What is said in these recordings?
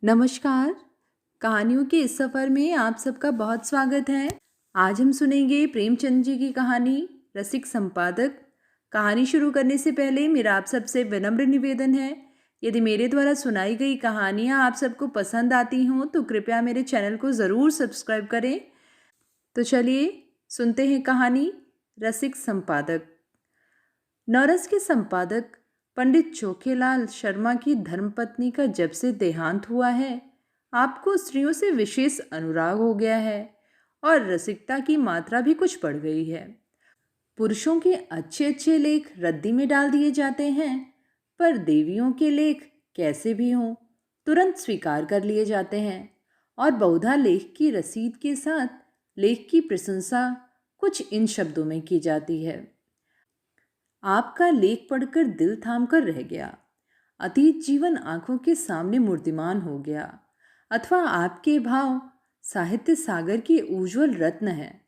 नमस्कार। कहानियों के इस सफ़र में आप सबका बहुत स्वागत है। आज हम सुनेंगे प्रेमचंद जी की कहानी रसिक संपादक। कहानी शुरू करने से पहले मेरा आप सबसे विनम्र निवेदन है, यदि मेरे द्वारा सुनाई गई कहानियाँ आप सबको पसंद आती हों तो कृपया मेरे चैनल को ज़रूर सब्सक्राइब करें। तो चलिए सुनते हैं कहानी रसिक संपादक। नौरस के संपादक पंडित चोखेलाल शर्मा की धर्मपत्नी का जब से देहांत हुआ है, आपको स्त्रियों से विशेष अनुराग हो गया है और रसिकता की मात्रा भी कुछ बढ़ गई है। पुरुषों के अच्छे अच्छे लेख रद्दी में डाल दिए जाते हैं, पर देवियों के लेख कैसे भी हों तुरंत स्वीकार कर लिए जाते हैं और बहुधा लेख की रसीद के साथ लेख की प्रशंसा कुछ इन शब्दों में की जाती है। आपका लेख पढ़कर दिल थाम कर रह गया। अतीत जीवन आंखों के सामने मूर्तिमान हो गया, अथवा आपके भाव साहित्य सागर के उज्जवल रत्न हैं,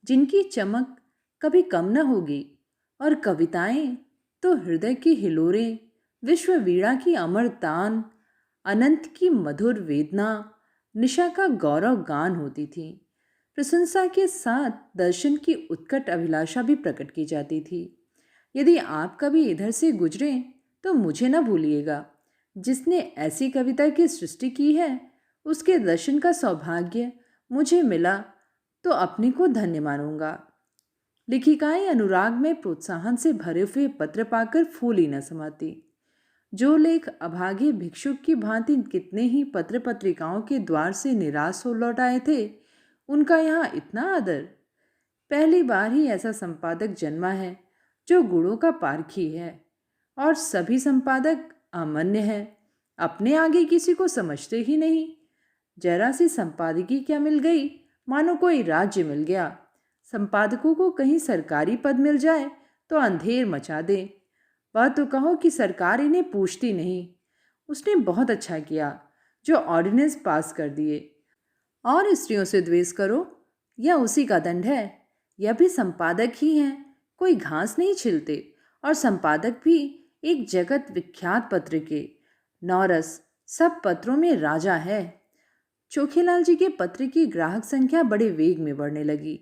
जिनकी चमक कभी कम न होगी। और कविताएं तो हृदय की हिलोरें, विश्व वीणा की अमर तान, अनंत की मधुर वेदना, निशा का गौरव गान होती थी। प्रशंसा के साथ दर्शन की उत्कट अभिलाषा भी प्रकट की जाती थी। यदि आप कभी इधर से गुजरें तो मुझे न भूलिएगा। जिसने ऐसी कविता की सृष्टि की है, उसके दर्शन का सौभाग्य मुझे मिला तो अपने को धन्य मानूंगा। लेखिकाएं अनुराग में प्रोत्साहन से भरे हुए पत्र पाकर फूल ही न समाती। जो लेख अभागे भिक्षुक की भांति कितने ही पत्र पत्रिकाओं के द्वार से निराश हो लौट आए थे, उनका यहाँ इतना आदर। पहली बार ही ऐसा संपादक जन्मा है जो गुणों का पारखी है, और सभी संपादक अमान्य हैं, अपने आगे किसी को समझते ही नहीं। जरा सी संपादकी क्या मिल गई, मानो कोई राज्य मिल गया। संपादकों को कहीं सरकारी पद मिल जाए तो अंधेर मचा दे। वह तो कहो कि सरकार इन्हें पूछती नहीं। उसने बहुत अच्छा किया जो ऑर्डिनेंस पास कर दिए। और स्त्रियों से द्वेष करो, यह उसी का दंड है। यह भी संपादक ही हैं, कोई घास नहीं छिलते। और संपादक भी एक जगत विख्यात पत्र के। नौरस सब पत्रों में राजा है। चोखेलाल जी के पत्र की ग्राहक संख्या बड़े वेग में बढ़ने लगी।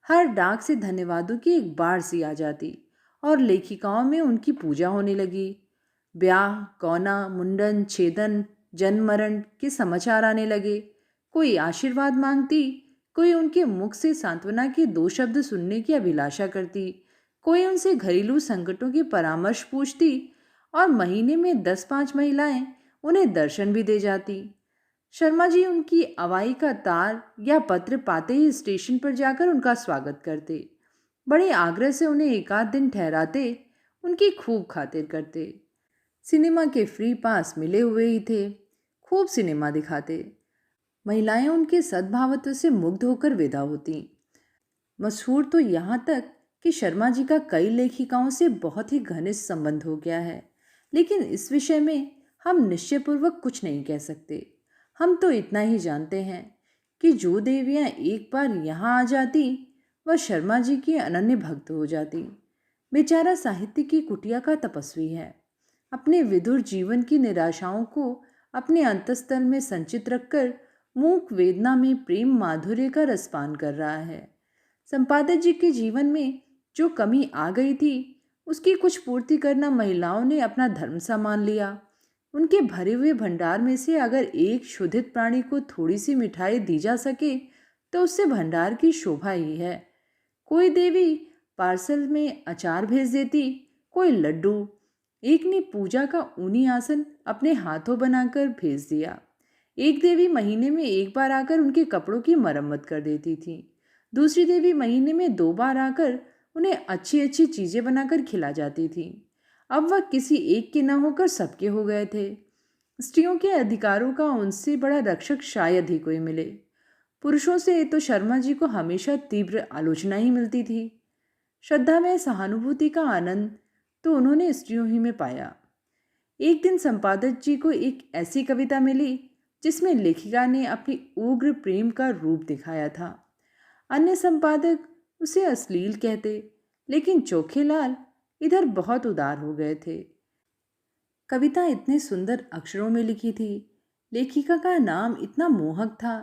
हर डाक से धन्यवादों की एक बाढ़ सी आ जाती और लेखिकाओं में उनकी पूजा होने लगी। ब्याह, कौना, मुंडन, छेदन, जन्म मरण के समाचार आने लगे। कोई आशीर्वाद मांगती, कोई उनके मुख से सांत्वना के दो शब्द सुनने की अभिलाषा करती, कोई उनसे घरेलू संकटों की परामर्श पूछती, और महीने में 10-5 महिलाएं उन्हें दर्शन भी दे जाती। शर्मा जी उनकी अवाई का तार या पत्र पाते ही स्टेशन पर जाकर उनका स्वागत करते, बड़े आग्रह से उन्हें एकाध दिन ठहराते, उनकी खूब खातिर करते। सिनेमा के फ्री पास मिले हुए ही थे, खूब सिनेमा दिखाते। महिलाएं उनके सद्भावत्व से मुग्ध होकर विदा होती। मशहूर तो यहाँ तक कि शर्मा जी का कई लेखिकाओं से बहुत ही घनिष्ठ संबंध हो गया है, लेकिन इस विषय में हम निश्चयपूर्वक कुछ नहीं कह सकते। हम तो इतना ही जानते हैं कि जो देवियाँ एक बार यहाँ आ जाती, वह शर्मा जी की अनन्य भक्त हो जाती। बेचारा साहित्य की कुटिया का तपस्वी है, अपने विधुर जीवन की निराशाओं को अपने अंतस्तल में संचित रखकर मूक वेदना में प्रेम माधुर्य का रसपान कर रहा है। संपादक जी के जीवन में जो कमी आ गई थी, उसकी कुछ पूर्ति करना महिलाओं ने अपना धर्म सा मान लिया। उनके भरे हुए भंडार में से अगर एक क्षुधित प्राणी को थोड़ी सी मिठाई दी जा सके तो उससे भंडार की शोभा ही है। कोई देवी पार्सल में अचार भेज देती, कोई लड्डू। एक ने पूजा का ऊनी आसन अपने हाथों बनाकर भेज दिया। एक देवी महीने में एक बार आकर उनके कपड़ों की मरम्मत कर देती थी। दूसरी देवी महीने में 2 बार आकर उन्हें अच्छी अच्छी चीजें बनाकर खिला जाती थी। अब वह किसी एक के न होकर सबके हो गए थे। स्त्रियों के अधिकारों का उनसे बड़ा रक्षक शायद ही कोई मिले। पुरुषों से तो शर्मा जी को हमेशा तीव्र आलोचना ही मिलती थी। श्रद्धा में सहानुभूति का आनंद तो उन्होंने स्त्रियों ही में पाया। एक दिन संपादक जी को एक ऐसी कविता मिली जिसमें लेखिका ने अपनी उग्र प्रेम का रूप दिखाया था। अन्य संपादक उसे अश्लील कहते, लेकिन चोखेलाल इधर बहुत उदार हो गए थे। कविता इतने सुंदर अक्षरों में लिखी थी, लेखिका का नाम इतना मोहक था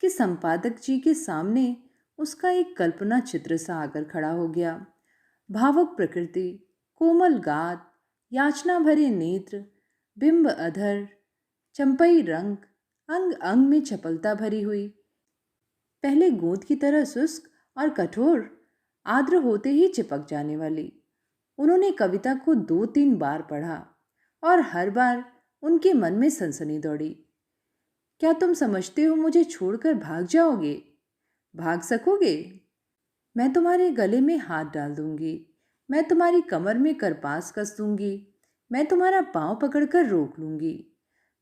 कि संपादक जी के सामने उसका एक कल्पना चित्र सा आकर खड़ा हो गया। भावुक प्रकृति, कोमल गात, याचना भरे नेत्र, बिंब अधर, चंपई रंग, अंग अंग में चपलता भरी हुई, पहले गोंद की तरह शुष्क और कठोर, आर्द्र होते ही चिपक जाने वाली। उन्होंने कविता को 2-3 बार पढ़ा और हर बार उनके मन में सनसनी दौड़ी। क्या तुम समझते हो मुझे छोड़कर भाग जाओगे? भाग सकोगे? मैं तुम्हारे गले में हाथ डाल दूंगी, मैं तुम्हारी कमर में करपास कस दूंगी, मैं तुम्हारा पांव पकड़कर रोक लूंगी,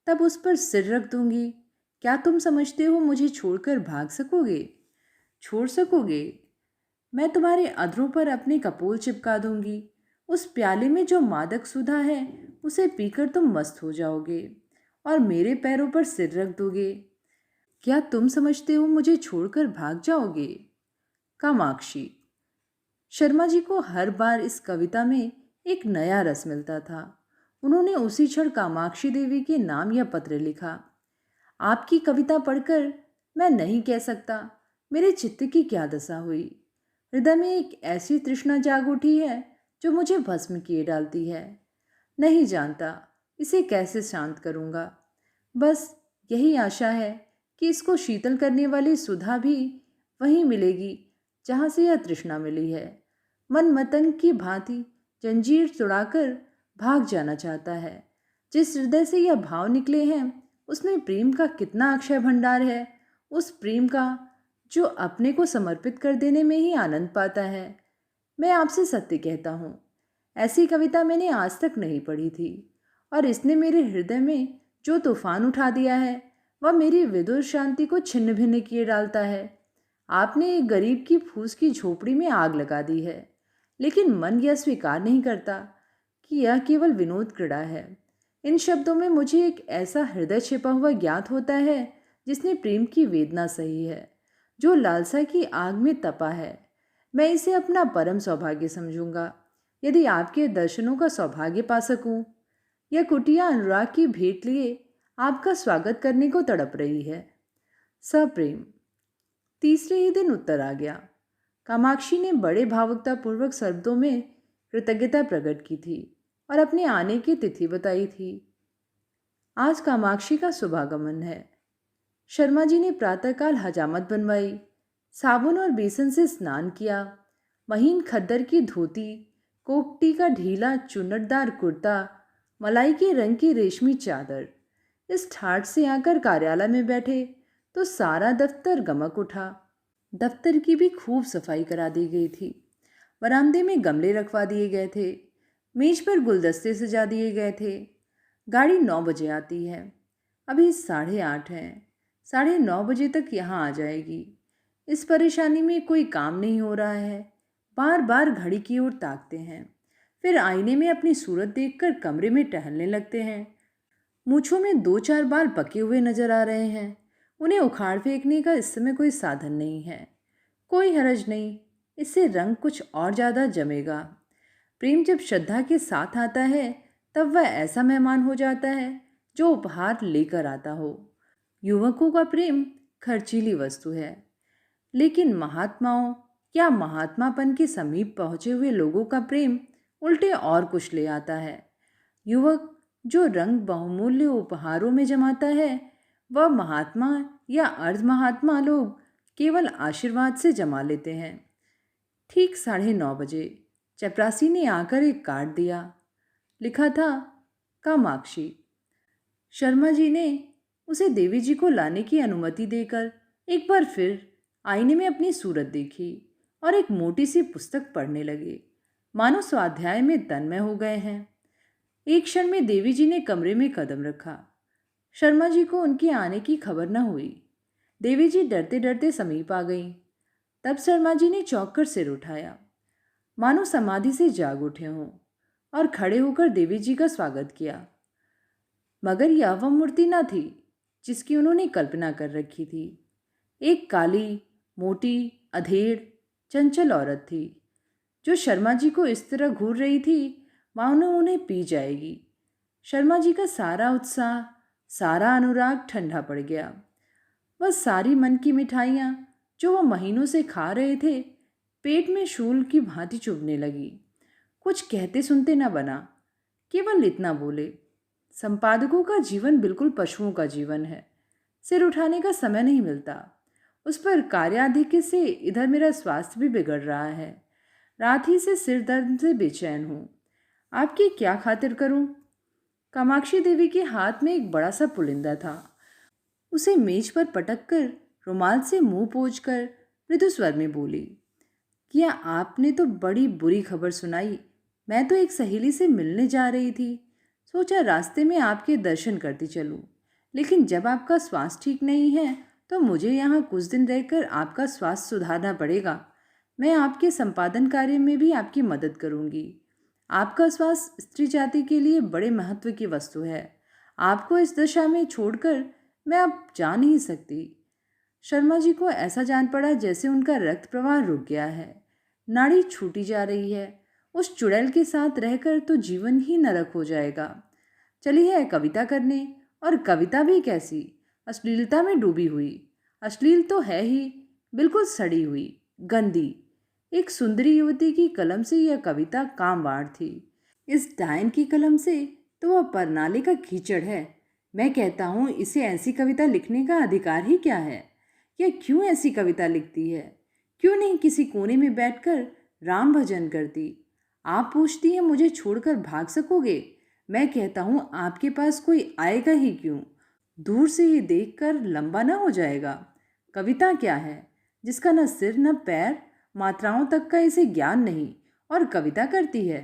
तब उस पर सिर रख दूंगी। क्या तुम समझते हो मुझे छोड़कर भाग सकोगे? छोड़ सकोगे? मैं तुम्हारे अधरों पर अपने कपोल चिपका दूंगी। उस प्याले में जो मादक सुधा है उसे पीकर तुम मस्त हो जाओगे और मेरे पैरों पर सिर रख दोगे। क्या तुम समझते हो मुझे छोड़कर भाग जाओगे? कामाक्षी। शर्मा जी को हर बार इस कविता में एक नया रस मिलता था। उन्होंने उसी क्षण कामाक्षी देवी के नाम या पत्र लिखा। आपकी कविता पढ़कर मैं नहीं कह सकता मेरे चित्त की क्या दशा हुई। हृदय में एक ऐसी तृष्णा जाग उठी है जो मुझे भस्म किए डालती है। नहीं जानता इसे कैसे शांत करूंगा। बस यही आशा है कि इसको शीतल करने वाली सुधा भी वहीं मिलेगी जहां से यह तृष्णा मिली है। मन मतंग की भांति जंजीर तुड़ाकर भाग जाना चाहता है। जिस हृदय से यह भाव निकले हैं उसमें प्रेम का कितना अक्षय भंडार है। उस प्रेम का जो अपने को समर्पित कर देने में ही आनंद पाता है। मैं आपसे सत्य कहता हूँ, ऐसी कविता मैंने आज तक नहीं पढ़ी थी और इसने मेरे हृदय में जो तूफान उठा दिया है वह मेरी विदुर शांति को छिन्न भिन्न किए डालता है। आपने एक गरीब की फूस की झोपड़ी में आग लगा दी है, लेकिन मन यह स्वीकार नहीं करता कि यह केवल विनोद क्रीड़ा है। इन शब्दों में मुझे एक ऐसा हृदय छिपा हुआ ज्ञात होता है जिसने प्रेम की वेदना सही है, जो लालसा की आग में तपा है। मैं इसे अपना परम सौभाग्य समझूंगा यदि आपके दर्शनों का सौभाग्य पा सकूं। यह कुटिया अनुराग की भेंट लिए आपका स्वागत करने को तड़प रही है। सप्रेम। तीसरे ही दिन उत्तर आ गया। कामाक्षी ने बड़े भावुकतापूर्वक शब्दों में कृतज्ञता प्रकट की थी और अपने आने की तिथि बताई थी। आज कामाक्षी का शुभागमन है। शर्मा जी ने प्रातःकाल हजामत बनवाई, साबुन और बेसन से स्नान किया, महीन खद्दर की धोती, कोपटी का ढीला चुन्नटदार कुर्ता, मलाई के रंग की रेशमी चादर। इस ठाठ से आकर कार्यालय में बैठे तो सारा दफ्तर गमक उठा। दफ्तर की भी खूब सफाई करा दी गई थी। बरामदे में गमले रखवा दिए गए थे, मेज पर गुलदस्ते सजा दिए गए थे। गाड़ी 9 बजे आती है, अभी 8:30 हैं। 9:30 बजे तक यहाँ आ जाएगी। इस परेशानी में कोई काम नहीं हो रहा है। बार बार घड़ी की ओर ताकते हैं, फिर आईने में अपनी सूरत देखकर कमरे में टहलने लगते हैं। मूंछों में 2-4 बाल पके हुए नजर आ रहे हैं। उन्हें उखाड़ फेंकने का इस समय कोई साधन नहीं है। कोई हरज नहीं, इससे रंग कुछ और ज़्यादा जमेगा। प्रेम जब श्रद्धा के साथ आता है तब वह ऐसा मेहमान हो जाता है जो उपहार लेकर आता हो। युवकों का प्रेम खर्चीली वस्तु है, लेकिन महात्माओं या महात्मापन के समीप पहुंचे हुए लोगों का प्रेम उल्टे और कुछ ले आता है। युवक जो रंग बहुमूल्य उपहारों में जमाता है वह महात्मा या अर्ध महात्मा लोग केवल आशीर्वाद से जमा लेते हैं। ठीक 9:30 बजे चपरासी ने आकर एक कार्ड दिया। लिखा था कामाक्षी। शर्मा जी ने उसे देवी जी को लाने की अनुमति देकर एक बार फिर आईने में अपनी सूरत देखी और एक मोटी सी पुस्तक पढ़ने लगे, मानो स्वाध्याय में तन्मय हो गए हैं। एक क्षण में देवी जी ने कमरे में कदम रखा। शर्मा जी को उनके आने की खबर न हुई। देवी जी डरते डरते समीप आ गईं। तब शर्मा जी ने चौंक कर सिर उठाया, मानो समाधि से जाग उठे हों, और खड़े होकर देवी जी का स्वागत किया। मगर यह वह मूर्ति न थी जिसकी उन्होंने कल्पना कर रखी थी। एक काली, मोटी, अधेड़, चंचल औरत थी जो शर्मा जी को इस तरह घूर रही थी मानो उन्हें पी जाएगी। शर्मा जी का सारा उत्साह सारा अनुराग ठंडा पड़ गया। वह सारी मन की मिठाइयाँ जो वह महीनों से खा रहे थे पेट में शूल की भांति चुभने लगी। कुछ कहते सुनते न बना, केवल इतना बोले, संपादकों का जीवन बिल्कुल पशुओं का जीवन है। सिर उठाने का समय नहीं मिलता। उस पर कार्याधिक्य से इधर मेरा स्वास्थ्य भी बिगड़ रहा है। रात ही से सिर दर्द से बेचैन हूँ। आपकी क्या खातिर करूँ? कामाक्षी देवी के हाथ में एक बड़ा सा पुलिंदा था। उसे मेज पर पटक कर रुमाल से मुंह पोंछकर मृदु स्वर में बोली, क्या आपने तो बड़ी बुरी खबर सुनाई। मैं तो एक सहेली से मिलने जा रही थी। सोचा रास्ते में आपके दर्शन करती चलूं। लेकिन जब आपका स्वास्थ्य ठीक नहीं है तो मुझे यहाँ कुछ दिन रहकर आपका स्वास्थ्य सुधारना पड़ेगा। मैं आपके संपादन कार्य में भी आपकी मदद करूँगी। आपका स्वास्थ्य स्त्री जाति के लिए बड़े महत्व की वस्तु है। आपको इस दशा में छोड़कर मैं अब जा नहीं सकती। शर्मा जी को ऐसा जान पड़ा जैसे उनका रक्त प्रवाह रुक गया है, नाड़ी छूटी जा रही है। उस चुड़ैल के साथ रहकर तो जीवन ही नरक हो जाएगा। चली है कविता करने, और कविता भी कैसी, अश्लीलता में डूबी हुई। अश्लील तो है ही, बिल्कुल सड़ी हुई, गंदी। एक सुंदरी युवती की कलम से यह कविता कामवार थी। इस डायन की कलम से तो वह परनाले का कीचड़ है। मैं कहता हूँ इसे ऐसी कविता लिखने का अधिकार ही क्या है? यह क्यों ऐसी कविता लिखती है? क्यों नहीं किसी कोने में बैठकर राम भजन करती? आप पूछती हैं मुझे छोड़कर भाग सकोगे? मैं कहता हूँ आपके पास कोई आएगा ही क्यों? दूर से ही देखकर लंबा ना हो जाएगा? कविता क्या है जिसका न सिर न पैर, मात्राओं तक का इसे ज्ञान नहीं, और कविता करती है।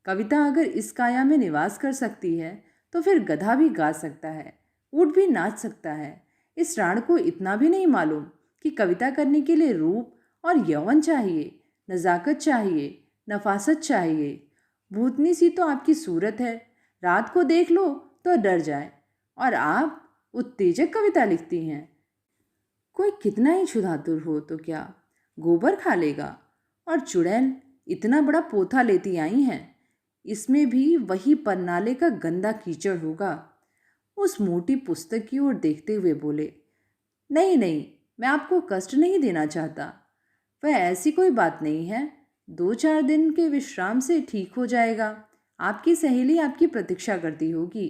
कविता अगर इस काया में निवास कर सकती है तो फिर गधा भी गा सकता है, ऊँट भी नाच सकता है। इस राण को इतना भी नहीं मालूम कि कविता करने के लिए रूप और यौवन चाहिए, नज़ाकत चाहिए, नफासत चाहिए। भूतनी सी तो आपकी सूरत है, रात को देख लो तो डर जाए, और आप उत्तेजक कविता लिखती हैं। कोई कितना ही क्षुधातुर हो तो क्या गोबर खा लेगा? और चुड़ैल इतना बड़ा पोथा लेती आई हैं, इसमें भी वही परनाले का गंदा कीचड़ होगा। उस मोटी पुस्तक की ओर देखते हुए बोले, नहीं नहीं, मैं आपको कष्ट नहीं देना चाहता। वह ऐसी कोई बात नहीं है। 2-4 दिन के विश्राम से ठीक हो जाएगा। आपकी सहेली आपकी प्रतीक्षा करती होगी।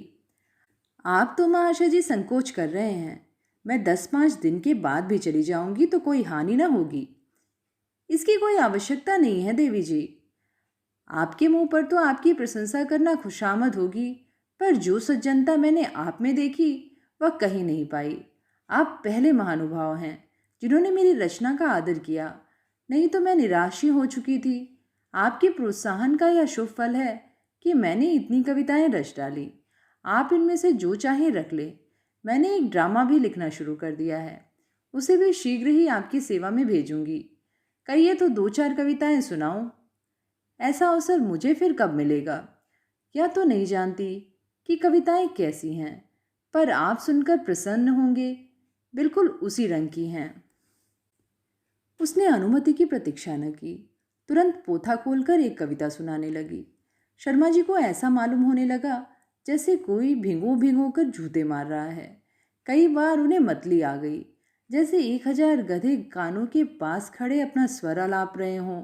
आप तो महाशय जी संकोच कर रहे हैं। मैं 10-5 दिन के बाद भी चली जाऊंगी तो कोई हानि ना होगी। इसकी कोई आवश्यकता नहीं है देवी जी। आपके मुंह पर तो आपकी प्रशंसा करना खुशामद होगी, पर जो सज्जनता मैंने आप में देखी वह कहीं नहीं पाई। आप पहले महानुभाव हैं जिन्होंने मेरी रचना का आदर किया, नहीं तो मैं निराश ही हो चुकी थी। आपके प्रोत्साहन का यह शुभ फल है कि मैंने इतनी कविताएं रच डाली। आप इनमें से जो चाहे रख ले। मैंने एक ड्रामा भी लिखना शुरू कर दिया है, उसे भी शीघ्र ही आपकी सेवा में भेजूंगी। कहिए तो 2-4 कविताएं सुनाओ। ऐसा अवसर मुझे फिर कब मिलेगा? या तो नहीं जानती कि कविताएं कैसी हैं, पर आप सुनकर प्रसन्न होंगे, बिल्कुल उसी रंग की हैं। उसने अनुमति की प्रतीक्षा न की, तुरंत पोथा खोलकर एक कविता सुनाने लगी। शर्मा जी को ऐसा मालूम होने लगा जैसे कोई भिगो भिगो कर जूते मार रहा है। कई बार उन्हें मतली आ गई, जैसे 1000 गधे कानों के पास खड़े अपना स्वर आलाप रहे हों।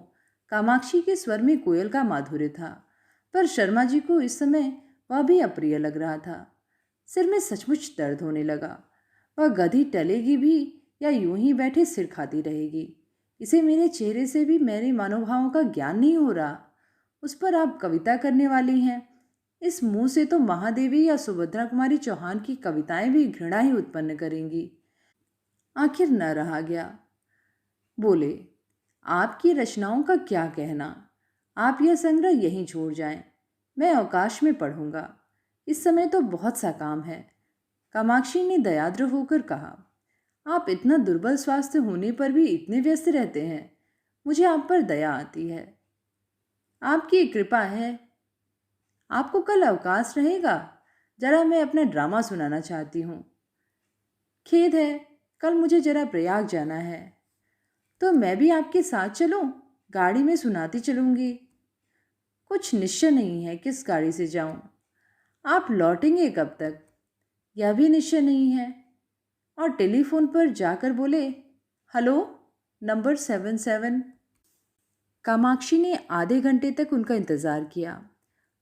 कामाक्षी के स्वर में कोयल का माधुर्य था, पर शर्मा जी को इस समय वह भी अप्रिय लग रहा था। सिर में सचमुच दर्द होने लगा। वह गधी टलेगी भी या यूं ही बैठे सिर खाती रहेगी? इसे मेरे चेहरे से भी मेरे मनोभावों का ज्ञान नहीं हो रहा। उस पर आप कविता करने वाली हैं। इस मुंह से तो महादेवी या सुभद्रा कुमारी चौहान की कविताएं भी घृणा ही उत्पन्न करेंगी। आखिर न रहा गया। बोले, आपकी रचनाओं का क्या कहना? आप यह संग्रह यहीं छोड़ जाएं, मैं अवकाश में पढ़ूंगा। इस समय तो बहुत सा काम है। कामाक्षी ने दयाद्र होकर कहा, आप इतना दुर्बल स्वास्थ्य होने पर भी इतने व्यस्त रहते हैं, मुझे आप पर दया आती है। आपकी कृपा है। आपको कल अवकाश रहेगा? जरा मैं अपना ड्रामा सुनाना चाहती हूँ। खेद है, कल मुझे जरा प्रयाग जाना है। तो मैं भी आपके साथ चलूं? गाड़ी में सुनाती चलूंगी। कुछ निश्चय नहीं है किस गाड़ी से जाऊं। आप लौटेंगे कब तक? यह भी निश्चय नहीं है। और टेलीफोन पर जाकर बोले, हेलो, नंबर 77। कामाक्षी ने आधे घंटे तक उनका इंतजार किया,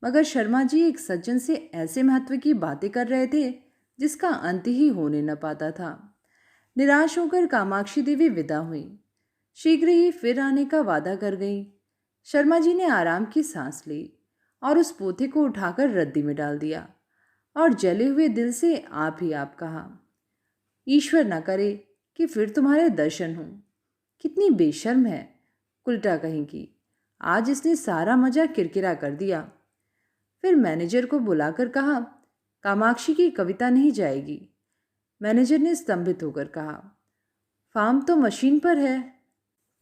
मगर शर्मा जी एक सज्जन से ऐसे महत्व की बातें कर रहे थे जिसका अंत ही होने न पाता था। निराश होकर कामाक्षी देवी विदा हुई। शीघ्र ही फिर आने का वादा कर गई। शर्मा जी ने आराम की सांस ली और उस पोथे को उठाकर रद्दी में डाल दिया और जले हुए दिल से आप ही आप कहा, ईश्वर न करे कि फिर तुम्हारे दर्शन हों। कितनी बेशर्म है, उल्टा कहेंगी। आज इसने सारा मजा किरकिरा कर दिया। फिर मैनेजर को बुलाकर कहा, कामाक्षी की कविता नहीं जाएगी। मैनेजर ने स्तंभित होकर कहा, फार्म तो मशीन पर है।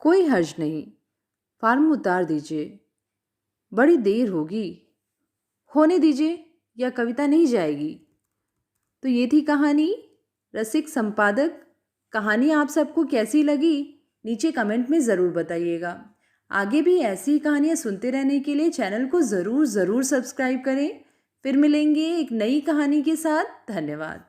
कोई हर्ज नहीं, फार्म उतार दीजिए, बड़ी देर होगी। होने दीजिए, यह कविता नहीं जाएगी। तो ये थी कहानी रसिक संपादक। कहानी आप सबको कैसी लगी नीचे कमेंट में ज़रूर बताइएगा। आगे भी ऐसी कहानियाँ सुनते रहने के लिए चैनल को ज़रूर सब्सक्राइब करें। फिर मिलेंगे एक नई कहानी के साथ। धन्यवाद।